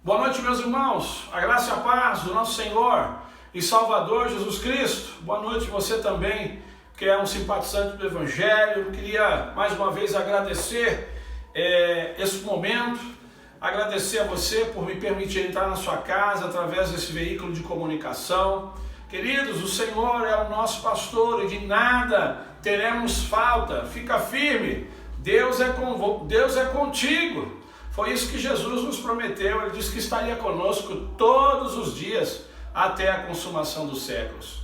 Boa noite, meus irmãos. A graça e a paz do nosso Senhor e Salvador Jesus Cristo. Boa noite você também, que é um simpatizante do Evangelho. Queria mais uma vez agradecer esse momento, agradecer a você por me permitir entrar na sua casa através desse veículo de comunicação. Queridos, o Senhor é o nosso pastor e de nada teremos falta. Fica firme, Deus é contigo. Foi isso que Jesus nos prometeu. Ele disse que estaria conosco todos os dias até a consumação dos séculos.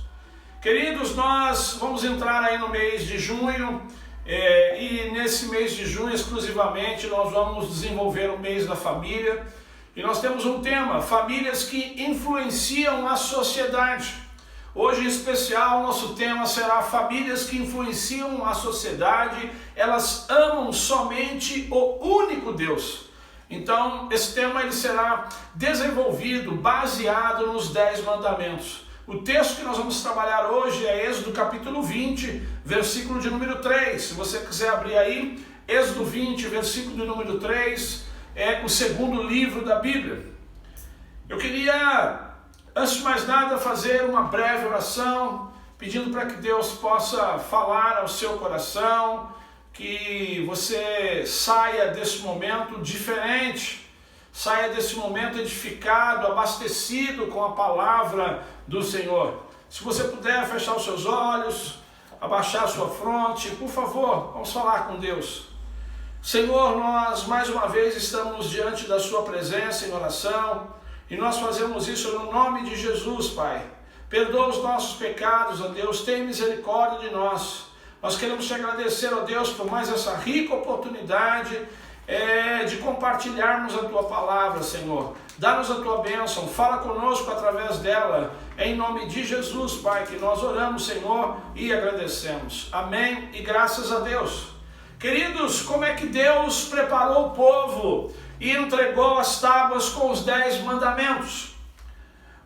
Queridos, nós vamos entrar aí no mês de junho e nesse mês de junho exclusivamente nós vamos desenvolver o mês da família e nós temos um tema: famílias que influenciam a sociedade. Hoje em especial nosso tema será famílias que influenciam a sociedade, elas amam somente o único Deus. Então, esse tema ele será desenvolvido, baseado nos 10 mandamentos. O texto que nós vamos trabalhar hoje é Êxodo capítulo 20, versículo de número 3. Se você quiser abrir aí, Êxodo 20, versículo de número 3, é o segundo livro da Bíblia. Eu queria, antes de mais nada, fazer uma breve oração, pedindo para que Deus possa falar ao seu coração, que você saia desse momento diferente, saia desse momento edificado, abastecido com a palavra do Senhor. Se você puder fechar os seus olhos, abaixar a sua fronte, por favor, vamos falar com Deus. Senhor, nós mais uma vez estamos diante da sua presença em oração e nós fazemos isso no nome de Jesus, Pai. Perdoa os nossos pecados, ó Deus, tem misericórdia de nós. Nós queremos te agradecer, ó Deus, por mais essa rica oportunidade de compartilharmos a tua palavra, Senhor. Dá-nos a tua bênção, fala conosco através dela. É em nome de Jesus, Pai, que nós oramos, Senhor, e agradecemos. Amém e graças a Deus. Queridos, como é que Deus preparou o povo e entregou as tábuas com os 10 mandamentos?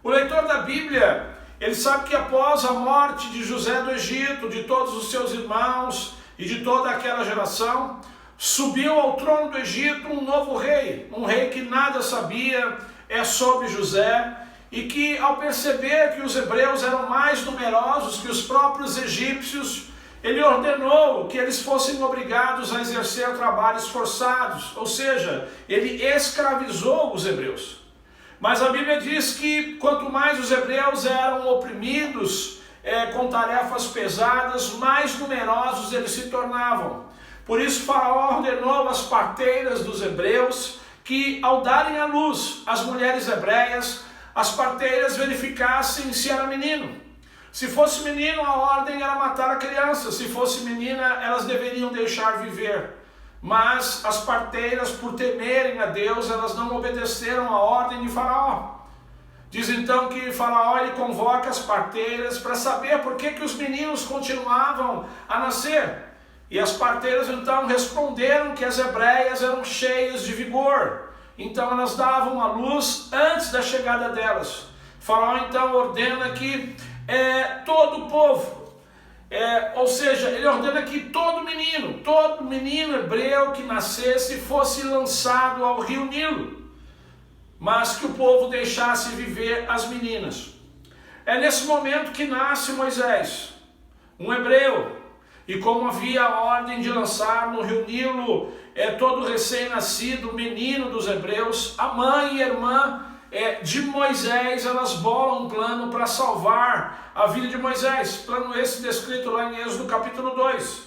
O leitor da Bíblia, ele sabe que após a morte de José do Egito, de todos os seus irmãos e de toda aquela geração, subiu ao trono do Egito um novo rei, um rei que nada sabia sobre José e que, ao perceber que os hebreus eram mais numerosos que os próprios egípcios, ele ordenou que eles fossem obrigados a exercer trabalhos forçados, ou seja, ele escravizou os hebreus. Mas a Bíblia diz que quanto mais os hebreus eram oprimidos com tarefas pesadas, mais numerosos eles se tornavam. Por isso Faraó ordenou às parteiras dos hebreus que, ao darem à luz as mulheres hebreias, as parteiras verificassem se era menino. Se fosse menino, a ordem era matar a criança. Se fosse menina, elas deveriam deixar viver. Mas as parteiras, por temerem a Deus, elas não obedeceram a ordem de Faraó. Diz então que Faraó ele convoca as parteiras para saber por que os meninos continuavam a nascer. E as parteiras então responderam que as hebreias eram cheias de vigor. Então elas davam à luz antes da chegada delas. Faraó então ordena que todo o povo, ou seja, ele ordena que todo menino hebreu que nascesse fosse lançado ao rio Nilo, mas que o povo deixasse viver as meninas. É nesse momento que nasce Moisés, um hebreu, e como havia a ordem de lançar no rio Nilo todo recém-nascido menino dos hebreus, a mãe e a irmã de Moisés, elas bolam um plano para salvar a vida de Moisés, plano esse descrito lá em Êxodo capítulo 2.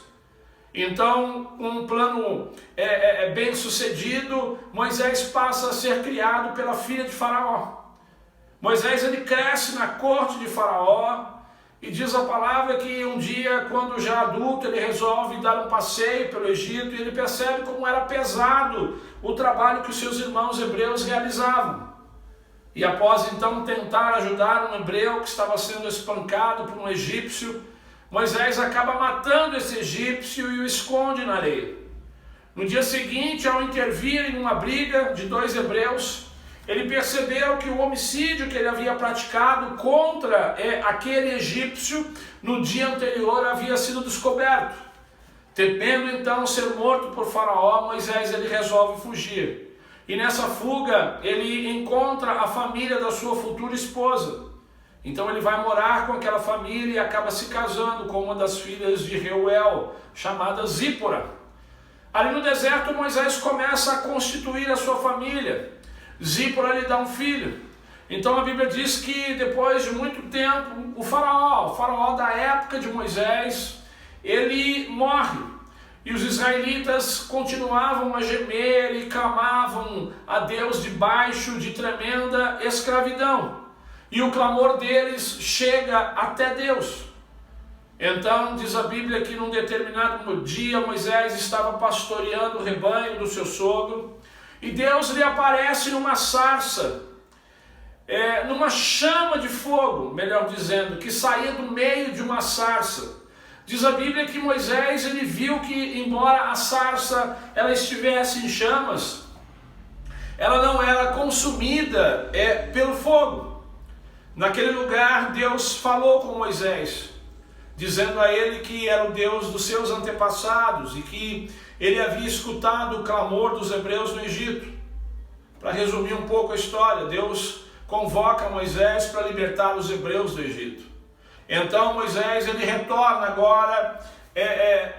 Então, um plano bem sucedido, Moisés passa a ser criado pela filha de Faraó. Moisés ele cresce na corte de Faraó e diz a palavra que um dia, quando já adulto, ele resolve dar um passeio pelo Egito e ele percebe como era pesado o trabalho que os seus irmãos hebreus realizavam. E após então tentar ajudar um hebreu que estava sendo espancado por um egípcio, Moisés acaba matando esse egípcio e o esconde na areia. No dia seguinte, ao intervir em uma briga de 2 hebreus, ele percebeu que o homicídio que ele havia praticado contra aquele egípcio no dia anterior havia sido descoberto. Temendo então ser morto por Faraó, Moisés ele resolve fugir. E nessa fuga ele encontra a família da sua futura esposa. Então ele vai morar com aquela família e acaba se casando com uma das filhas de Reuel, chamada Zípora. Ali no deserto, Moisés começa a constituir a sua família. Zípora lhe dá um filho. Então a Bíblia diz que depois de muito tempo, o faraó da época de Moisés, ele morre. E os israelitas continuavam a gemer e clamavam a Deus debaixo de tremenda escravidão. E o clamor deles chega até Deus. Então diz a Bíblia que num determinado dia Moisés estava pastoreando o rebanho do seu sogro e Deus lhe aparece numa sarça, numa chama de fogo, melhor dizendo, que saía do meio de uma sarça. Diz a Bíblia que Moisés ele viu que, embora a sarça ela estivesse em chamas, ela não era consumida pelo fogo. Naquele lugar Deus falou com Moisés, dizendo a ele que era o Deus dos seus antepassados e que ele havia escutado o clamor dos hebreus no Egito. Para resumir um pouco a história, Deus convoca Moisés para libertar os hebreus do Egito. Então Moisés ele retorna agora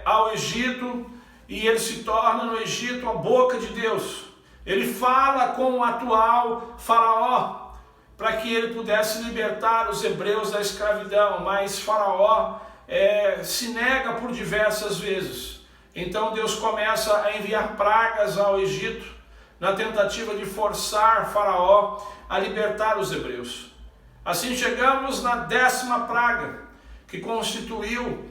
ao Egito e ele se torna no Egito a boca de Deus. Ele fala com o atual faraó para que ele pudesse libertar os hebreus da escravidão, mas faraó se nega por diversas vezes. Então Deus começa a enviar pragas ao Egito na tentativa de forçar faraó a libertar os hebreus. Assim chegamos na 10ª praga, que constituiu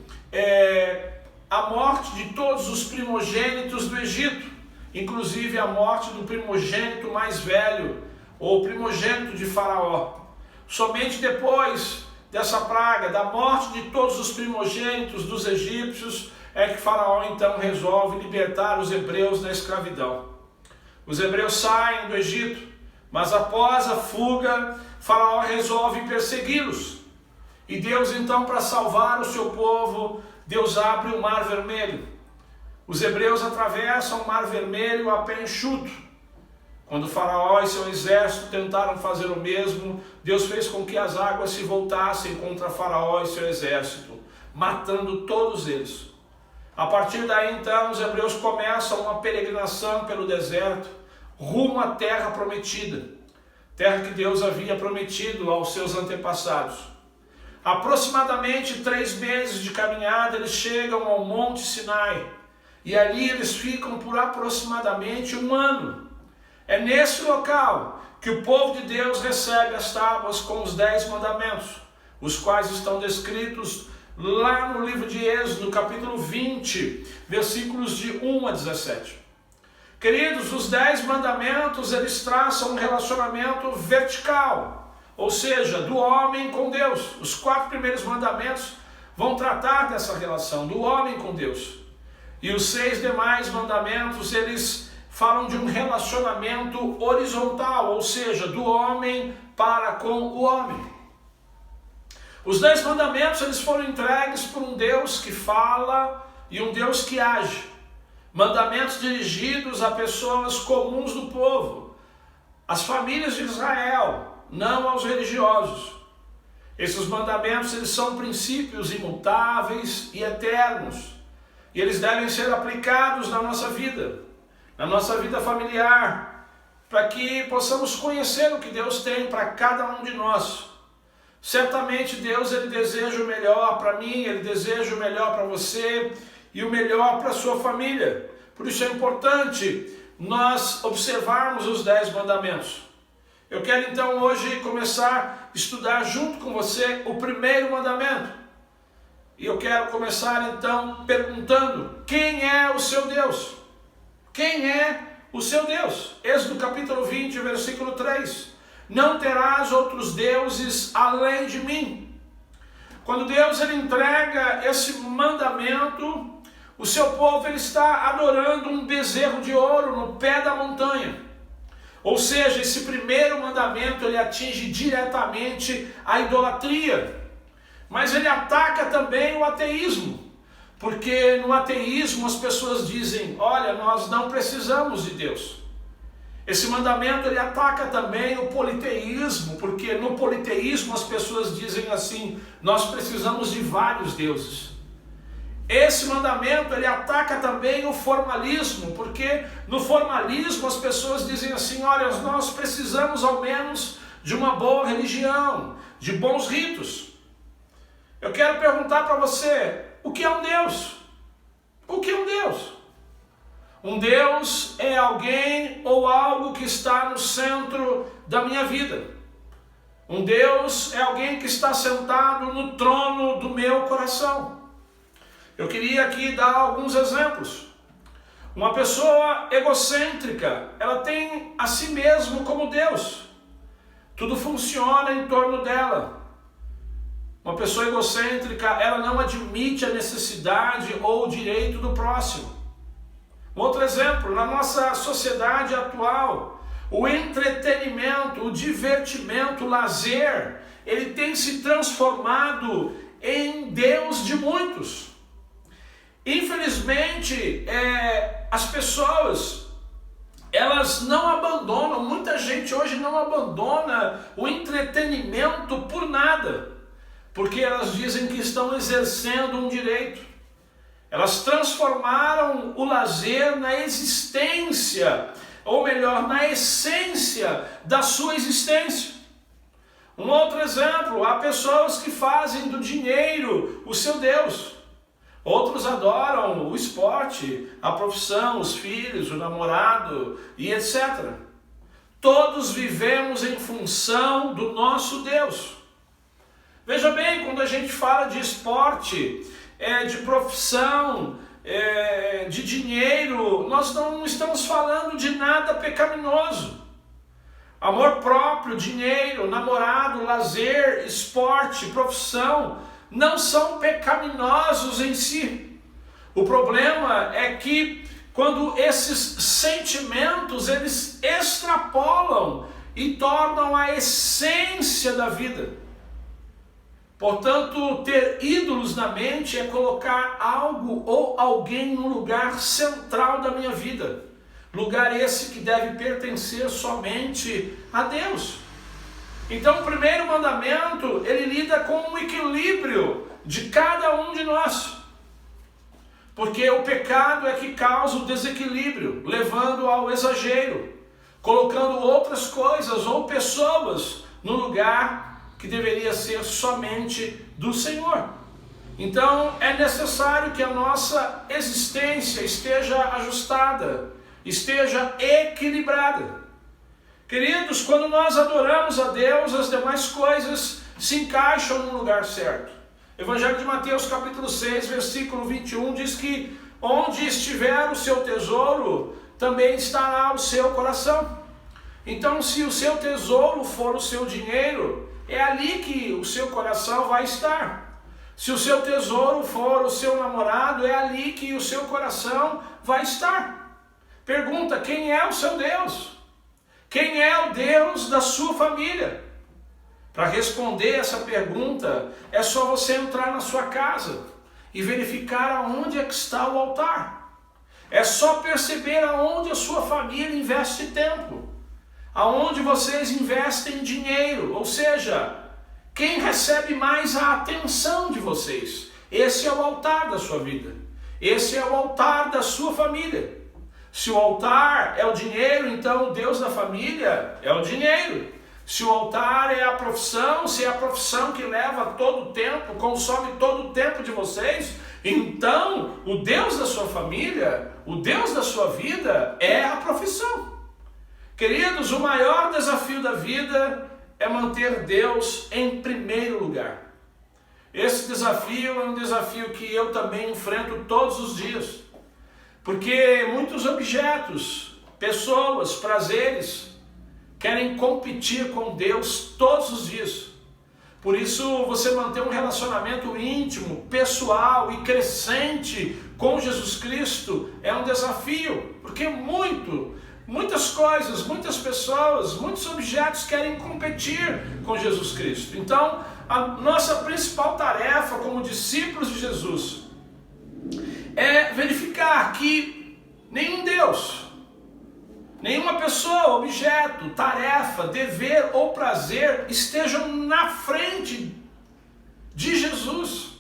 a morte de todos os primogênitos do Egito, inclusive a morte do primogênito mais velho, ou primogênito de Faraó. Somente depois dessa praga, da morte de todos os primogênitos dos egípcios, é que Faraó então resolve libertar os hebreus da escravidão. Os hebreus saem do Egito, mas após a fuga, Faraó resolve persegui-los. E Deus então, para salvar o seu povo, Deus abre o Mar Vermelho. Os hebreus atravessam o Mar Vermelho a pé enxuto. Quando Faraó e seu exército tentaram fazer o mesmo, Deus fez com que as águas se voltassem contra Faraó e seu exército, matando todos eles. A partir daí então os hebreus começam uma peregrinação pelo deserto, rumo à terra prometida, terra que Deus havia prometido aos seus antepassados. Aproximadamente 3 meses de caminhada eles chegam ao Monte Sinai, e ali eles ficam por aproximadamente 1 ano. É nesse local que o povo de Deus recebe as tábuas com os 10 mandamentos, os quais estão descritos lá no livro de Êxodo, capítulo 20, versículos de 1 a 17. Queridos, os 10 mandamentos, eles traçam um relacionamento vertical, ou seja, do homem com Deus. Os 4 primeiros mandamentos vão tratar dessa relação do homem com Deus. E os 6 demais mandamentos, eles falam de um relacionamento horizontal, ou seja, do homem para com o homem. Os 10 mandamentos eles foram entregues por um Deus que fala e um Deus que age. Mandamentos dirigidos a pessoas comuns do povo, as famílias de Israel, não aos religiosos. Esses mandamentos eles são princípios imutáveis e eternos, e eles devem ser aplicados na nossa vida familiar, para que possamos conhecer o que Deus tem para cada um de nós. Certamente Deus ele deseja o melhor para mim, ele deseja o melhor para você e o melhor para a sua família. Por isso é importante nós observarmos os 10 mandamentos. Eu quero então hoje começar a estudar junto com você o primeiro mandamento. E eu quero começar então perguntando: quem é o seu Deus? Quem é o seu Deus? Êxodo capítulo 20, versículo 3. Não terás outros deuses além de mim. Quando Deus ele entrega esse mandamento, o seu povo ele está adorando um bezerro de ouro no pé da montanha. Ou seja, esse primeiro mandamento ele atinge diretamente a idolatria. Mas ele ataca também o ateísmo. Porque no ateísmo as pessoas dizem: olha, nós não precisamos de Deus. Esse mandamento ele ataca também o politeísmo, porque no politeísmo as pessoas dizem assim: nós precisamos de vários deuses. Esse mandamento ele ataca também o formalismo, porque no formalismo as pessoas dizem assim: olha, nós precisamos ao menos de uma boa religião, de bons ritos. Eu quero perguntar para você, o que é um Deus? O que é um Deus? Um Deus é alguém ou algo que está no centro da minha vida. Um Deus é alguém que está sentado no trono do meu coração. Eu queria aqui dar alguns exemplos. Uma pessoa egocêntrica, ela tem a si mesmo como Deus. Tudo funciona em torno dela. Uma pessoa egocêntrica, ela não admite a necessidade ou o direito do próximo. Outro exemplo, na nossa sociedade atual, o entretenimento, o divertimento, o lazer, ele tem se transformado em Deus de muitos. Infelizmente, as pessoas, elas não abandonam, muita gente hoje não abandona o entretenimento por nada, porque elas dizem que estão exercendo um direito. Elas transformaram o lazer na existência, ou melhor, na essência da sua existência. Um outro exemplo, há pessoas que fazem do dinheiro o seu Deus. Outros adoram o esporte, a profissão, os filhos, o namorado e etc. Todos vivemos em função do nosso Deus. Veja bem, quando a gente fala de esporte, de profissão, de dinheiro, nós não estamos falando de nada pecaminoso. Amor próprio, dinheiro, namorado, lazer, esporte, profissão, não são pecaminosos em si. O problema é que quando esses sentimentos, eles extrapolam e tornam a essência da vida. Portanto, ter ídolos na mente é colocar algo ou alguém no lugar central da minha vida. Lugar esse que deve pertencer somente a Deus. Então, o primeiro mandamento, ele lida com o equilíbrio de cada um de nós. Porque o pecado é que causa o desequilíbrio, levando ao exagero, colocando outras coisas ou pessoas no lugar que deveria ser somente do Senhor. Então é necessário que a nossa existência esteja ajustada, esteja equilibrada. Queridos, quando nós adoramos a Deus, as demais coisas se encaixam no lugar certo. Evangelho de Mateus capítulo 6, versículo 21 diz que onde estiver o seu tesouro, também estará o seu coração. Então, se o seu tesouro for o seu dinheiro, é ali que o seu coração vai estar. Se o seu tesouro for o seu namorado, é ali que o seu coração vai estar. Pergunta: quem é o seu Deus? Quem é o Deus da sua família? Para responder essa pergunta, é só você entrar na sua casa e verificar aonde é que está o altar. É só perceber aonde a sua família investe tempo. Aonde vocês investem dinheiro, ou seja, quem recebe mais a atenção de vocês. Esse é o altar da sua vida, esse é o altar da sua família. Se o altar é o dinheiro, então o Deus da família é o dinheiro. Se o altar é a profissão, se é a profissão que leva todo o tempo, consome todo o tempo de vocês, então o Deus da sua família, o Deus da sua vida é a profissão. Queridos, o maior desafio da vida é manter Deus em primeiro lugar. Esse desafio é um desafio que eu também enfrento todos os dias. Porque muitos objetos, pessoas, prazeres, querem competir com Deus todos os dias. Por isso, você manter um relacionamento íntimo, pessoal e crescente com Jesus Cristo é um desafio. Porque muitas coisas, muitas pessoas, muitos objetos querem competir com Jesus Cristo. Então, a nossa principal tarefa como discípulos de Jesus é verificar que nenhum Deus, Nenhuma pessoa, objeto, tarefa, dever ou prazer estejam na frente de Jesus.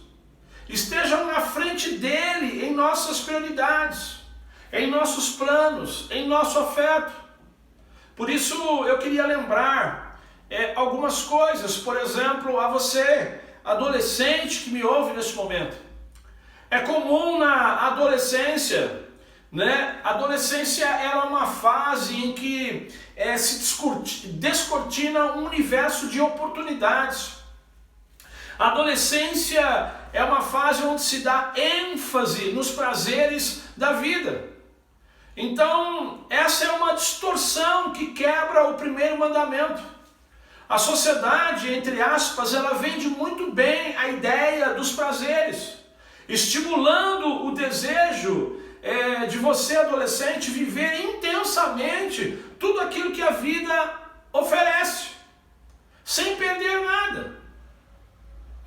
Estejam na frente dele em nossas prioridades, em nossos planos, em nosso afeto. Por isso eu queria lembrar algumas coisas, por exemplo, a você, adolescente que me ouve nesse momento. É comum na adolescência, né? A adolescência ela é uma fase em que se descortina um universo de oportunidades. A adolescência é uma fase onde se dá ênfase nos prazeres da vida. Então, essa é uma distorção que quebra o primeiro mandamento. A sociedade, entre aspas, ela vende muito bem a ideia dos prazeres, estimulando o desejo de você, adolescente, viver intensamente tudo aquilo que a vida oferece, sem perder nada.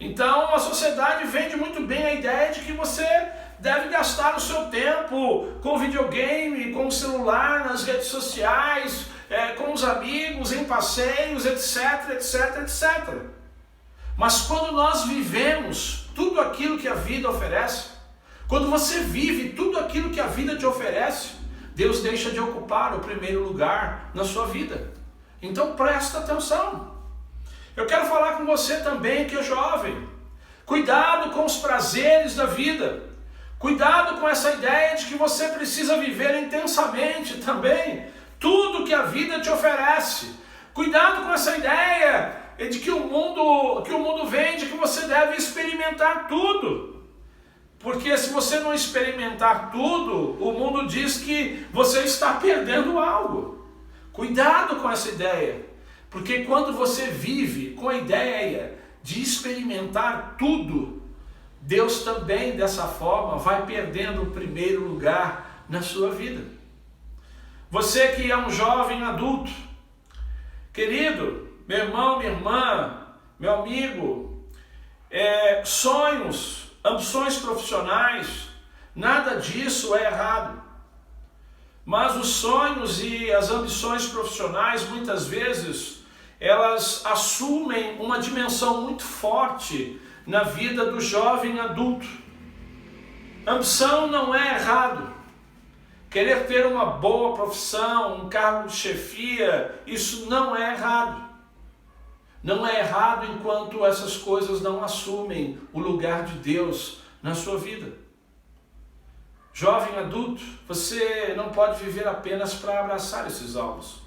Então a sociedade vende muito bem a ideia de que você deve gastar o seu tempo com videogame, com o celular, nas redes sociais, com os amigos, em passeios, etc, etc, etc. Mas quando nós vivemos tudo aquilo que a vida oferece, quando você vive tudo aquilo que a vida te oferece, Deus deixa de ocupar o primeiro lugar na sua vida. Então presta atenção. Eu quero falar com você também que é jovem. Cuidado com os prazeres da vida. Cuidado com essa ideia de que você precisa viver intensamente também tudo que a vida te oferece. Cuidado com essa ideia de que o mundo vende que você deve experimentar tudo. Porque se você não experimentar tudo, o mundo diz que você está perdendo algo. Cuidado com essa ideia. Porque quando você vive com a ideia de experimentar tudo, Deus também dessa forma vai perdendo o primeiro lugar na sua vida. Você que é um jovem adulto, querido, meu irmão, minha irmã, meu amigo, sonhos, ambições profissionais, nada disso é errado. Mas os sonhos e as ambições profissionais, muitas vezes, elas assumem uma dimensão muito forte na vida do jovem adulto. Ambição não é errado. Querer ter uma boa profissão, um cargo de chefia, isso não é errado. Não é errado enquanto essas coisas não assumem o lugar de Deus na sua vida. Jovem adulto, você não pode viver apenas para abraçar esses alvos.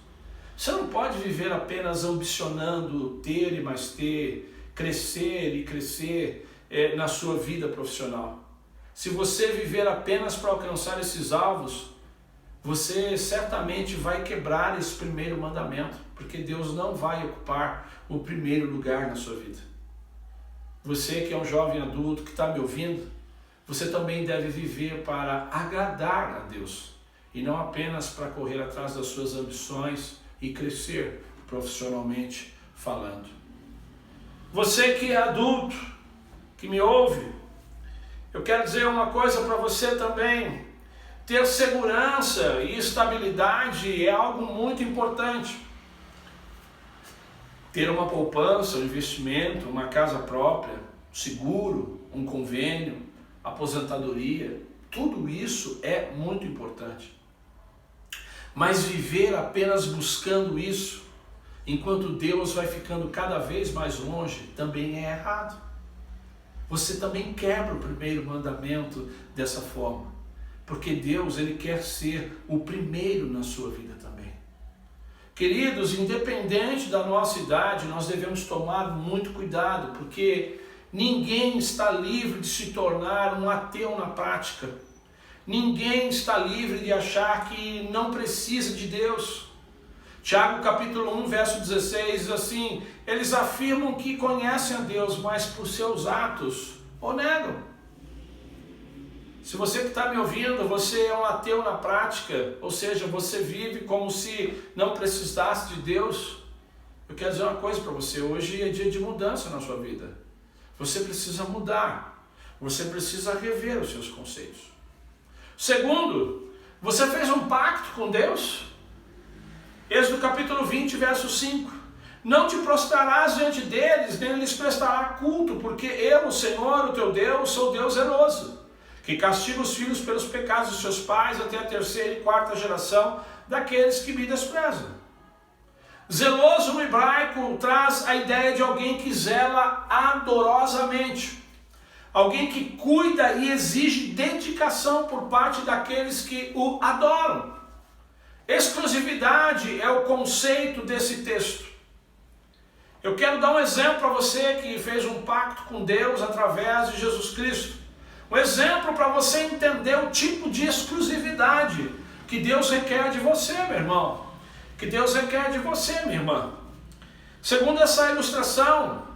Você não pode viver apenas ambicionando ter e mais ter, crescer e crescer na sua vida profissional. Se você viver apenas para alcançar esses alvos, você certamente vai quebrar esse primeiro mandamento, porque Deus não vai ocupar o primeiro lugar na sua vida. Você que é um jovem adulto que está me ouvindo, você também deve viver para agradar a Deus e não apenas para correr atrás das suas ambições e crescer profissionalmente falando. Você que é adulto, que me ouve, eu quero dizer uma coisa para você também. Ter segurança e estabilidade é algo muito importante. Ter uma poupança, um investimento, uma casa própria, seguro, um convênio, aposentadoria, tudo isso é muito importante. Mas viver apenas buscando isso, enquanto Deus vai ficando cada vez mais longe, também é errado. Você também quebra o primeiro mandamento dessa forma, porque Deus, Ele quer ser o primeiro na sua vida também. Queridos, independente da nossa idade, nós devemos tomar muito cuidado, porque ninguém está livre de se tornar um ateu na prática. Ninguém está livre de achar que não precisa de Deus. Tiago capítulo 1, verso 16 diz assim: eles afirmam que conhecem a Deus, mas por seus atos o negam. Se você que está me ouvindo, você é um ateu na prática, ou seja, você vive como se não precisasse de Deus, eu quero dizer uma coisa para você: hoje é dia de mudança na sua vida. Você precisa mudar, você precisa rever os seus conceitos. Segundo, você fez um pacto com Deus? Êxodo capítulo 20, verso 5. Não te prostrarás diante deles, nem lhes prestará culto, porque eu, o Senhor, o teu Deus, sou Deus zeloso, que castiga os filhos pelos pecados de seus pais até a terceira e quarta geração daqueles que me desprezam. Zeloso no hebraico traz a ideia de alguém que zela adorosamente, alguém que cuida e exige dedicação por parte daqueles que o adoram. Exclusividade é o conceito desse texto. Eu quero dar um exemplo para você que fez um pacto com Deus através de Jesus Cristo. Um exemplo para você entender o tipo de exclusividade que Deus requer de você, meu irmão. Que Deus requer de você, minha irmã. Segundo essa ilustração,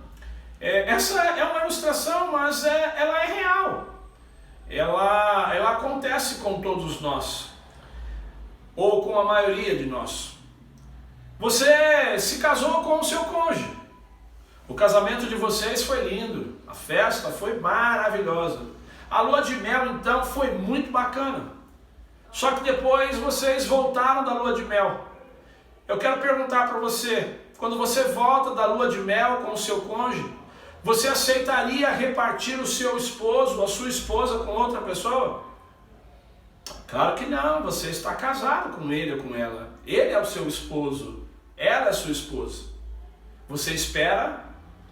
essa é uma ilustração, mas ela é real. Ela acontece com todos nós, ou com a maioria de nós. Você se casou com o seu cônjuge. O casamento de vocês foi lindo, a festa foi maravilhosa. A lua de mel, então, foi muito bacana. Só que depois vocês voltaram da lua de mel. Eu quero perguntar para você, quando você volta da lua de mel com o seu cônjuge, você aceitaria repartir o seu esposo, a sua esposa com outra pessoa? Claro que não, você está casado com ele ou com ela. Ele é o seu esposo, ela é a sua esposa. Você espera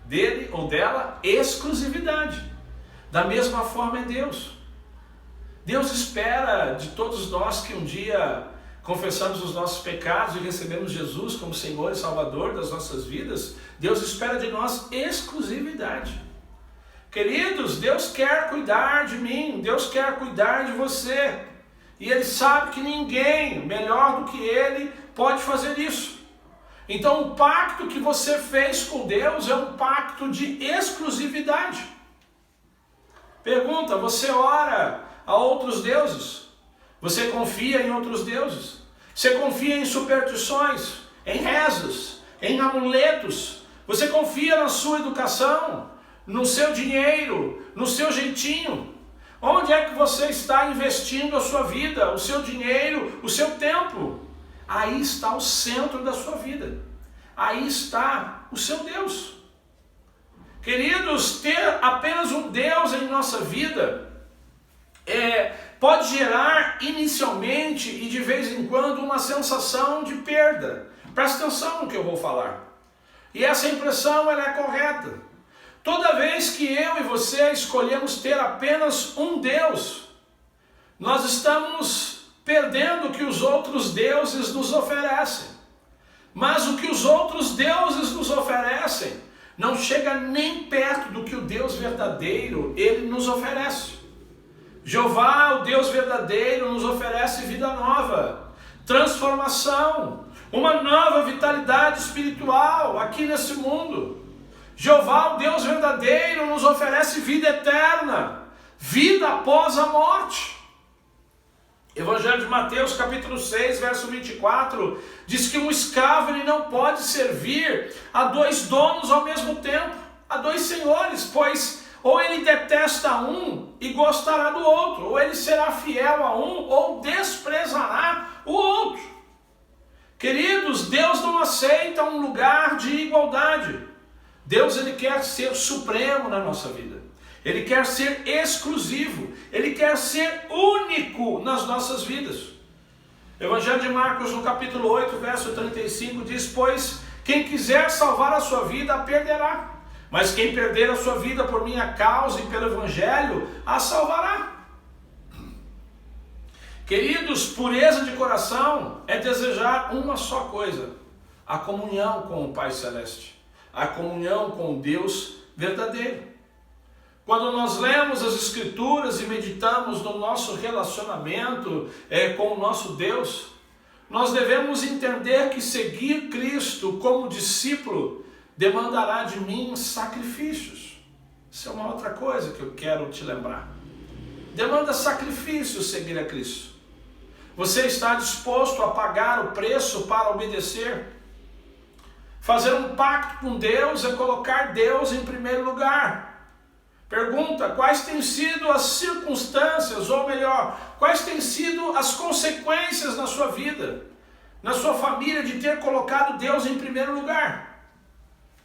dele ou dela exclusividade. Da mesma forma é Deus. Deus espera de todos nós que um dia confessamos os nossos pecados e recebemos Jesus como Senhor e Salvador das nossas vidas. Deus espera de nós exclusividade. Queridos, Deus quer cuidar de mim, Deus quer cuidar de você. E Ele sabe que ninguém melhor do que Ele pode fazer isso. Então o pacto que você fez com Deus é um pacto de exclusividade. Pergunta, você ora a outros deuses? Você confia em outros deuses? Você confia em superstições, em rezas, em amuletos? Você confia na sua educação, no seu dinheiro, no seu jeitinho? Onde é que você está investindo a sua vida, o seu dinheiro, o seu tempo? Aí está o centro da sua vida. Aí está o seu Deus. Queridos, ter apenas um Deus em nossa vida pode gerar inicialmente e de vez em quando uma sensação de perda. Presta atenção no que eu vou falar. E essa impressão ela é correta. Toda vez que eu e você escolhemos ter apenas um Deus, nós estamos perdendo o que os outros deuses nos oferecem. Mas o que os outros deuses nos oferecem não chega nem perto do que o Deus verdadeiro ele nos oferece. Jeová, o Deus verdadeiro, nos oferece vida nova, transformação, uma nova vitalidade espiritual aqui nesse mundo. Jeová, o Deus verdadeiro, nos oferece vida eterna, vida após a morte. Evangelho de Mateus, capítulo 6, verso 24, diz que um escravo ele não pode servir a dois donos ao mesmo tempo, a dois senhores, pois ou ele detesta um e gostará do outro, ou ele será fiel a um ou desprezará o outro. Queridos, Deus não aceita um lugar de igualdade. Deus ele quer ser supremo na nossa vida. Ele quer ser exclusivo. Ele quer ser único nas nossas vidas. Evangelho de Marcos, no capítulo 8, verso 35, diz: pois quem quiser salvar a sua vida, a perderá. Mas quem perder a sua vida por minha causa e pelo Evangelho, a salvará. Queridos, pureza de coração é desejar uma só coisa: a comunhão com o Pai Celeste, a comunhão com Deus verdadeiro. Quando nós lemos as Escrituras e meditamos no nosso relacionamento com o nosso Deus, nós devemos entender que seguir Cristo como discípulo demandará de mim sacrifícios. Isso é uma outra coisa que eu quero te lembrar. Demanda sacrifícios seguir a Cristo. Você está disposto a pagar o preço para obedecer? Fazer um pacto com Deus é colocar Deus em primeiro lugar. Pergunta: quais têm sido as circunstâncias, ou melhor, quais têm sido as consequências na sua vida, na sua família de ter colocado Deus em primeiro lugar?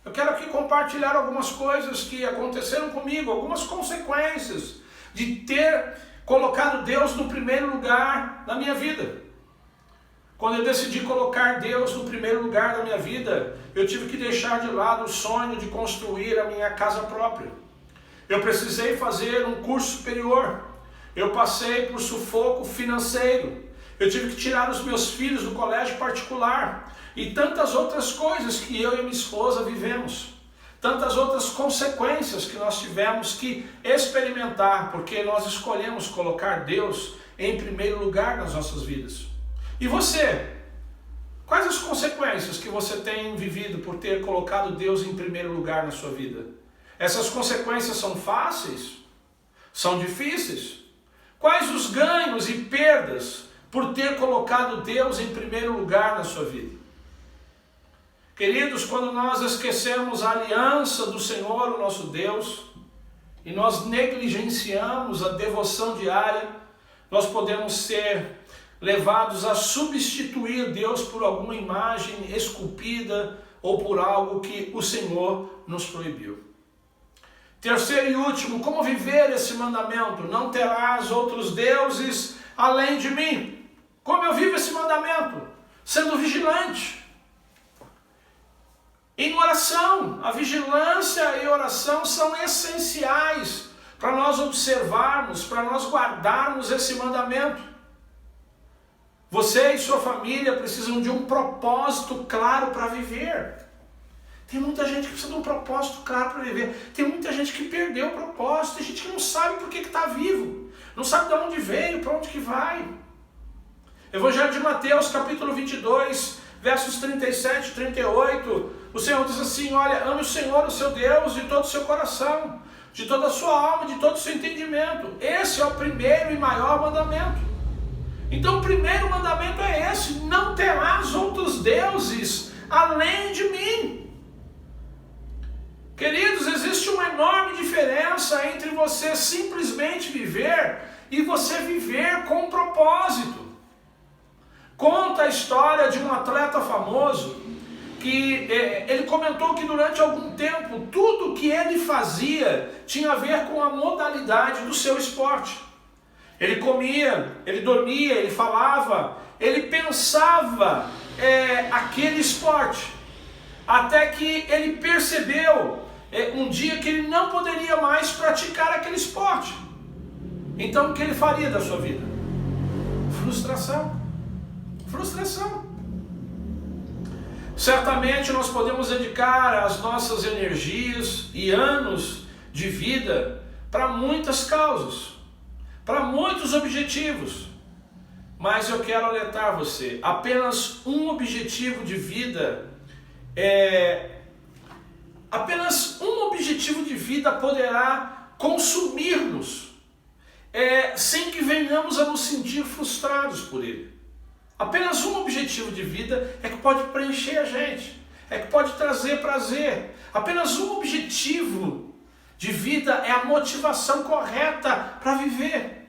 Eu quero aqui compartilhar algumas coisas que aconteceram comigo, algumas consequências de ter colocado Deus no primeiro lugar na minha vida. Quando eu decidi colocar Deus no primeiro lugar da minha vida, eu tive que deixar de lado o sonho de construir a minha casa própria. Eu precisei fazer um curso superior. Eu passei por sufoco financeiro. Eu tive que tirar os meus filhos do colégio particular. E tantas outras coisas que eu e minha esposa vivemos. Tantas outras consequências que nós tivemos que experimentar, porque nós escolhemos colocar Deus em primeiro lugar nas nossas vidas. E você? Quais as consequências que você tem vivido por ter colocado Deus em primeiro lugar na sua vida? Essas consequências são fáceis? São difíceis? Quais os ganhos e perdas por ter colocado Deus em primeiro lugar na sua vida? Queridos, quando nós esquecemos a aliança do Senhor, o nosso Deus, e nós negligenciamos a devoção diária, nós podemos ser levados a substituir Deus por alguma imagem esculpida ou por algo que o Senhor nos proibiu. Terceiro e último, como viver esse mandamento? Não terás outros deuses além de mim. Como eu vivo esse mandamento? Sendo vigilante. Em oração. A vigilância e oração são essenciais para nós observarmos, para nós guardarmos esse mandamento. Você e sua família precisam de um propósito claro para viver. Tem muita gente que precisa de um propósito claro para viver. Tem muita gente que perdeu o propósito. Tem gente que não sabe por que está vivo. Não sabe de onde veio, para onde que vai. Evangelho de Mateus, capítulo 22, versos 37 e 38. O Senhor diz assim, olha, ame o Senhor, o seu Deus, de todo o seu coração, de toda a sua alma, de todo o seu entendimento. Esse é o primeiro e maior mandamento. Então o primeiro mandamento é esse, não terás outros deuses além de mim. Queridos, existe uma enorme diferença entre você simplesmente viver e você viver com propósito. Conta a história de um atleta famoso que ele comentou que durante algum tempo tudo que ele fazia tinha a ver com a modalidade do seu esporte. Ele comia, ele dormia, ele falava, ele pensava aquele esporte. Até que ele percebeu um dia que ele não poderia mais praticar aquele esporte. Então o que ele faria da sua vida? Frustração. Frustração. Certamente nós podemos dedicar as nossas energias e anos de vida para muitas causas, para muitos objetivos, mas eu quero alertar você, apenas um objetivo de vida poderá consumir-nos, sem que venhamos a nos sentir frustrados por ele. Apenas um objetivo de vida é que pode preencher a gente, é que pode trazer prazer. Apenas um objetivo de vida é a motivação correta para viver.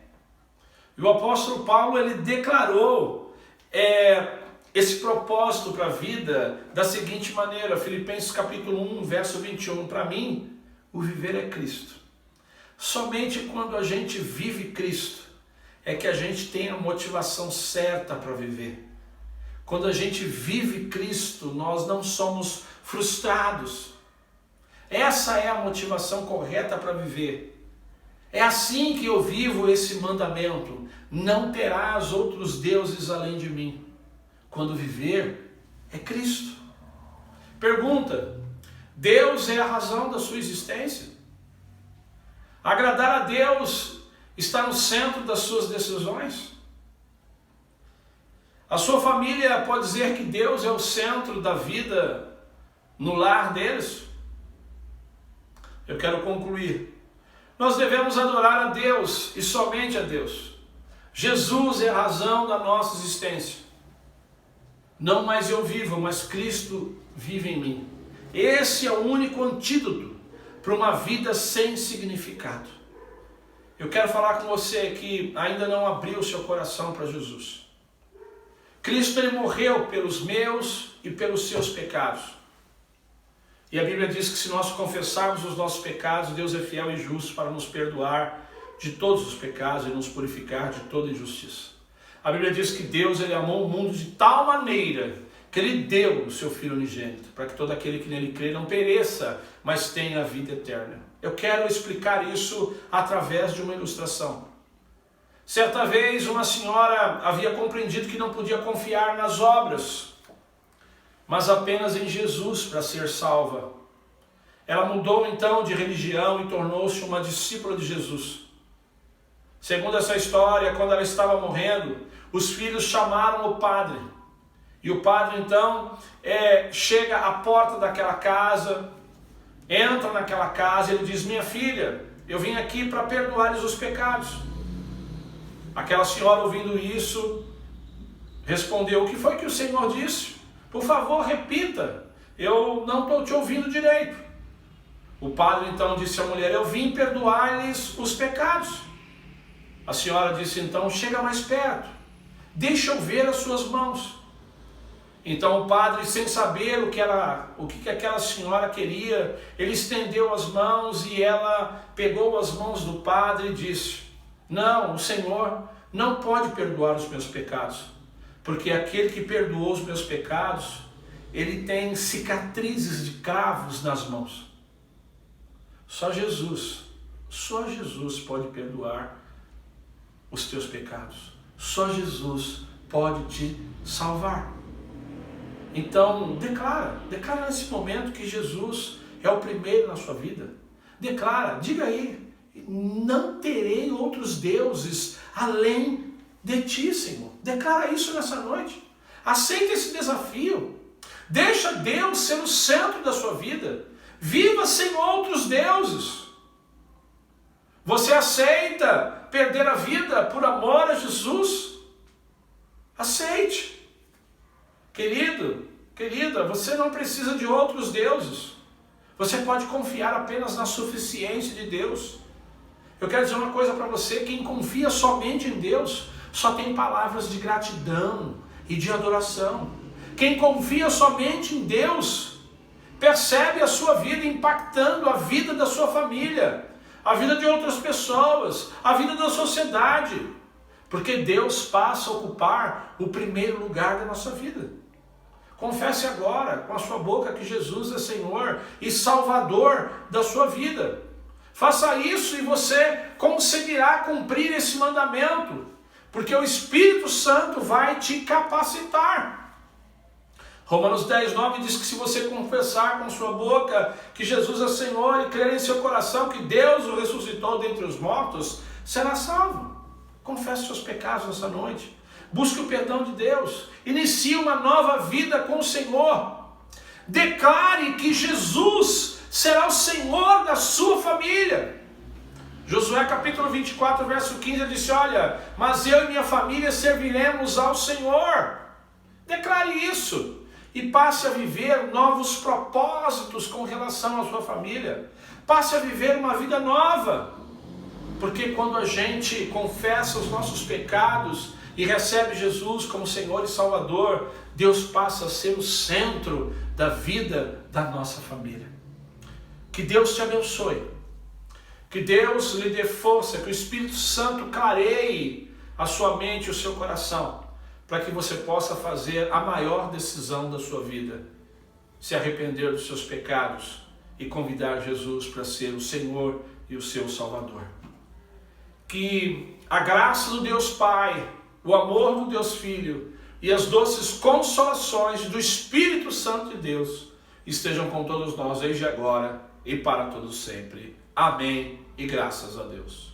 E o apóstolo Paulo, ele declarou esse propósito para a vida da seguinte maneira, Filipenses capítulo 1, verso 21, para mim, o viver é Cristo. Somente quando a gente vive Cristo, é que a gente tem a motivação certa para viver. Quando a gente vive Cristo, nós não somos frustrados. Essa é a motivação correta para viver. É assim que eu vivo esse mandamento. Não terás outros deuses além de mim. Quando viver é Cristo. Pergunta: Deus é a razão da sua existência? Agradar a Deus está no centro das suas decisões? A sua família pode dizer que Deus é o centro da vida no lar deles? Eu quero concluir. Nós devemos adorar a Deus e somente a Deus. Jesus é a razão da nossa existência. Não mais eu vivo, mas Cristo vive em mim. Esse é o único antídoto para uma vida sem significado. Eu quero falar com você que ainda não abriu o seu coração para Jesus. Cristo ele morreu pelos meus e pelos seus pecados. E a Bíblia diz que se nós confessarmos os nossos pecados, Deus é fiel e justo para nos perdoar de todos os pecados e nos purificar de toda injustiça. A Bíblia diz que Deus ele amou o mundo de tal maneira que ele deu o seu Filho unigênito, para que todo aquele que nele crê não pereça, mas tenha a vida eterna. Eu quero explicar isso através de uma ilustração. Certa vez uma senhora havia compreendido que não podia confiar nas obras, mas apenas em Jesus para ser salva. Ela mudou então de religião e tornou-se uma discípula de Jesus. Segundo essa história, quando ela estava morrendo, os filhos chamaram o padre. E o padre então chega à porta daquela casa, entra naquela casa e ele diz: minha filha, eu vim aqui para perdoar-lhes os pecados. Aquela senhora, ouvindo isso, respondeu: o que foi que o Senhor disse? Por favor, repita, eu não estou te ouvindo direito. O padre então disse à mulher: eu vim perdoar-lhes os pecados. A senhora disse então: chega mais perto, deixa eu ver as suas mãos. Então o padre, sem saber o que aquela senhora queria, ele estendeu as mãos e ela pegou as mãos do padre e disse: não, o Senhor não pode perdoar os meus pecados, porque aquele que perdoou os meus pecados, ele tem cicatrizes de cravos nas mãos. Só Jesus pode perdoar os teus pecados. Só Jesus pode te salvar. Então, declara nesse momento que Jesus é o primeiro na sua vida. Declara, diga aí: não terei outros deuses além de ti, Senhor. Declara isso nessa noite. Aceita esse desafio. Deixa Deus ser o centro da sua vida. Viva sem outros deuses. Você aceita perder a vida por amor a Jesus? Aceite. Querido, querida, você não precisa de outros deuses. Você pode confiar apenas na suficiência de Deus. Eu quero dizer uma coisa para você: quem confia somente em Deus só tem palavras de gratidão e de adoração. Quem confia somente em Deus percebe a sua vida impactando a vida da sua família, a vida de outras pessoas, a vida da sociedade, porque Deus passa a ocupar o primeiro lugar da nossa vida. Confesse agora com a sua boca que Jesus é Senhor e Salvador da sua vida. Faça isso e você conseguirá cumprir esse mandamento, porque o Espírito Santo vai te capacitar. Romanos 10:9 diz que se você confessar com sua boca que Jesus é Senhor e crer em seu coração que Deus o ressuscitou dentre os mortos, será salvo. Confesse seus pecados nessa noite. Busque o perdão de Deus. Inicie uma nova vida com o Senhor. Declare que Jesus será o Senhor da sua família. Josué capítulo 24, verso 15, ele disse: olha, mas eu e minha família serviremos ao Senhor. Declare isso. E passe a viver novos propósitos com relação à sua família. Passe a viver uma vida nova. Porque quando a gente confessa os nossos pecados e recebe Jesus como Senhor e Salvador, Deus passa a ser o centro da vida da nossa família. Que Deus te abençoe. Que Deus lhe dê força, que o Espírito Santo clareie a sua mente e o seu coração, para que você possa fazer a maior decisão da sua vida, se arrepender dos seus pecados e convidar Jesus para ser o Senhor e o seu Salvador. Que a graça do Deus Pai, o amor do Deus Filho e as doces consolações do Espírito Santo de Deus estejam com todos nós desde agora e para todos sempre. Amém e graças a Deus.